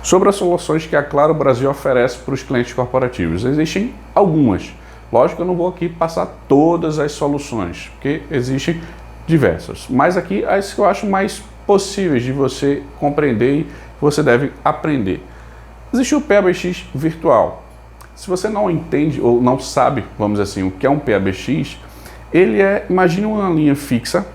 Sobre as soluções que a Claro Brasil oferece para os clientes corporativos, existem algumas. Lógico que eu não vou aqui passar todas as soluções, porque existem diversas. Mas aqui as que eu acho mais possíveis de você compreender e você deve aprender. Existe o PABX virtual. Se você não entende ou não sabe, vamos dizer assim, o que é um PABX, ele é, imagine uma linha fixa,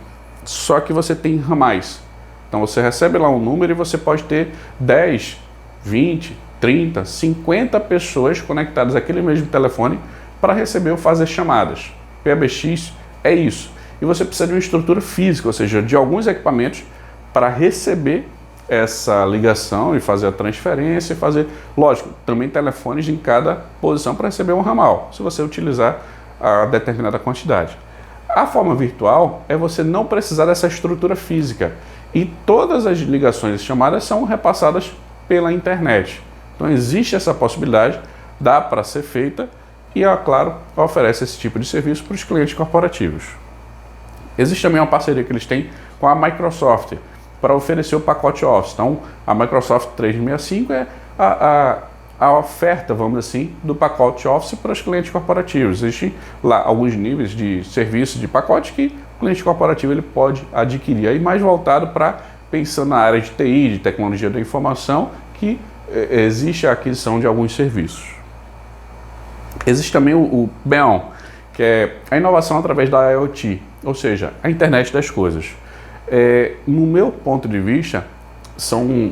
só que você tem ramais. Então você recebe lá um número e você pode ter 10, 20, 30, 50 pessoas conectadas àquele mesmo telefone para receber ou fazer chamadas. PABX é isso. E você precisa de uma estrutura física, ou seja, de alguns equipamentos para receber essa ligação e fazer a transferência e fazer, lógico, também telefones em cada posição para receber um ramal, se você utilizar a determinada quantidade. A forma virtual é você não precisar dessa estrutura física e todas as ligações e chamadas são repassadas pela internet. Então existe essa possibilidade, dá para ser feita e a Claro oferece esse tipo de serviço para os clientes corporativos. Existe também uma parceria que eles têm com a Microsoft para oferecer o pacote Office. Então, a Microsoft 365 é a oferta, vamos dizer assim, do pacote Office para os clientes corporativos. Existem lá alguns níveis de serviço de pacote que o cliente corporativo ele pode adquirir, aí mais voltado para pensando na área de TI, de tecnologia da informação, que existe a aquisição de alguns serviços. Existe também o BEON, que é a inovação através da IoT, ou seja, a internet das coisas. No meu ponto de vista, são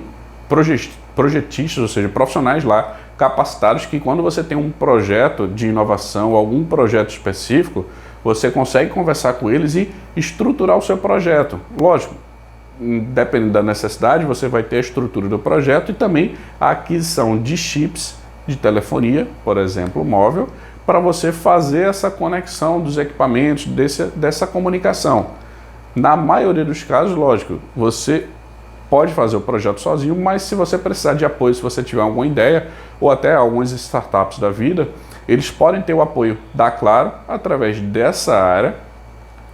projetistas, ou seja, profissionais lá capacitados que quando você tem um projeto de inovação, algum projeto específico, você consegue conversar com eles e estruturar o seu projeto. Lógico, dependendo da necessidade, você vai ter a estrutura do projeto e também a aquisição de chips de telefonia, por exemplo, móvel, para você fazer essa conexão dos equipamentos, dessa comunicação. Na maioria dos casos, lógico, você pode fazer o projeto sozinho, mas se você precisar de apoio, se você tiver alguma ideia, ou até algumas startups da vida, eles podem ter o apoio da Claro através dessa área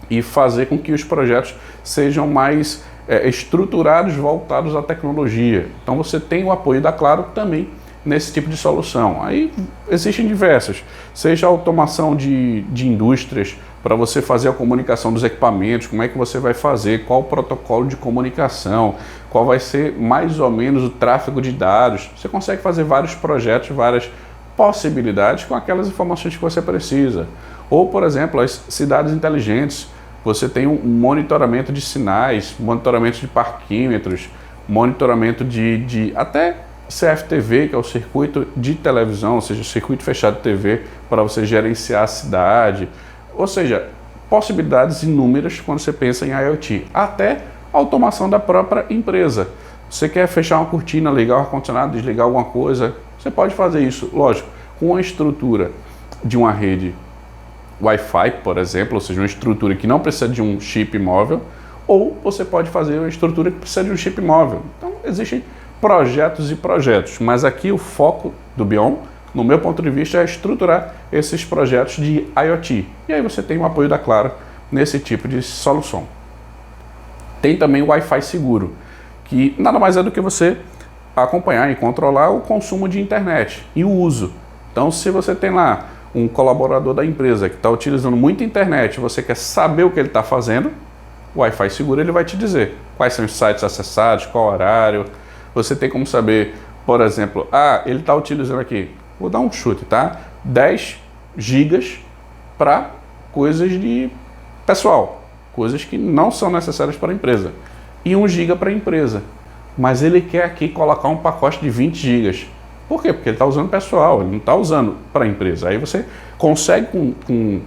e fazer com que os projetos sejam mais estruturados, voltados à tecnologia. Então você tem o apoio da Claro também nesse tipo de solução. Aí existem diversas, seja a automação de indústrias, para você fazer a comunicação dos equipamentos, como é que você vai fazer, qual o protocolo de comunicação, qual vai ser mais ou menos o tráfego de dados. Você consegue fazer vários projetos, várias possibilidades com aquelas informações que você precisa. Ou, por exemplo, as cidades inteligentes, você tem um monitoramento de sinais, monitoramento de parquímetros, monitoramento de até CFTV, que é o circuito de televisão, ou seja, o circuito fechado de TV, para você gerenciar a cidade. Ou seja, possibilidades inúmeras quando você pensa em IoT. Até a automação da própria empresa. Você quer fechar uma cortina, ligar o ar-condicionado, desligar alguma coisa, você pode fazer isso, lógico, com a estrutura de uma rede Wi-Fi, por exemplo, ou seja, uma estrutura que não precisa de um chip móvel, ou você pode fazer uma estrutura que precisa de um chip móvel. Então, existem projetos e projetos, mas aqui o foco do BEON, no meu ponto de vista, é estruturar esses projetos de IoT. E aí você tem o apoio da Claro nesse tipo de solução. Tem também o Wi-Fi seguro, que nada mais é do que você acompanhar e controlar o consumo de internet e o uso. Então, se você tem lá um colaborador da empresa que está utilizando muita internet, você quer saber o que ele está fazendo, o Wi-Fi seguro ele vai te dizer quais são os sites acessados, qual horário. Você tem como saber, por exemplo, ele está utilizando aqui, vou dar um chute, tá? 10 gigas para coisas de pessoal, coisas que não são necessárias para a empresa, e 1 giga para a empresa. Mas ele quer aqui colocar um pacote de 20 gigas. Por quê? Porque ele está usando pessoal, ele não está usando para a empresa. Aí você consegue, com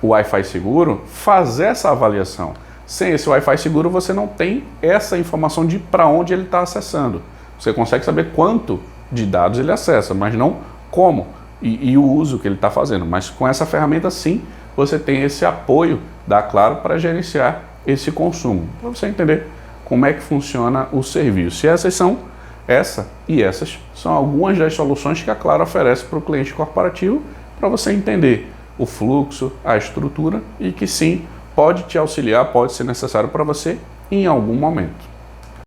o Wi-Fi seguro, fazer essa avaliação. Sem esse Wi-Fi seguro, você não tem essa informação de para onde ele está acessando. Você consegue saber quanto de dados ele acessa, mas não como e o uso que ele está fazendo. Mas com essa ferramenta, sim, você tem esse apoio da Claro para gerenciar esse consumo, para você entender como é que funciona o serviço. E essas são algumas das soluções que a Claro oferece para o cliente corporativo, para você entender o fluxo, a estrutura e que sim, pode te auxiliar, pode ser necessário para você em algum momento.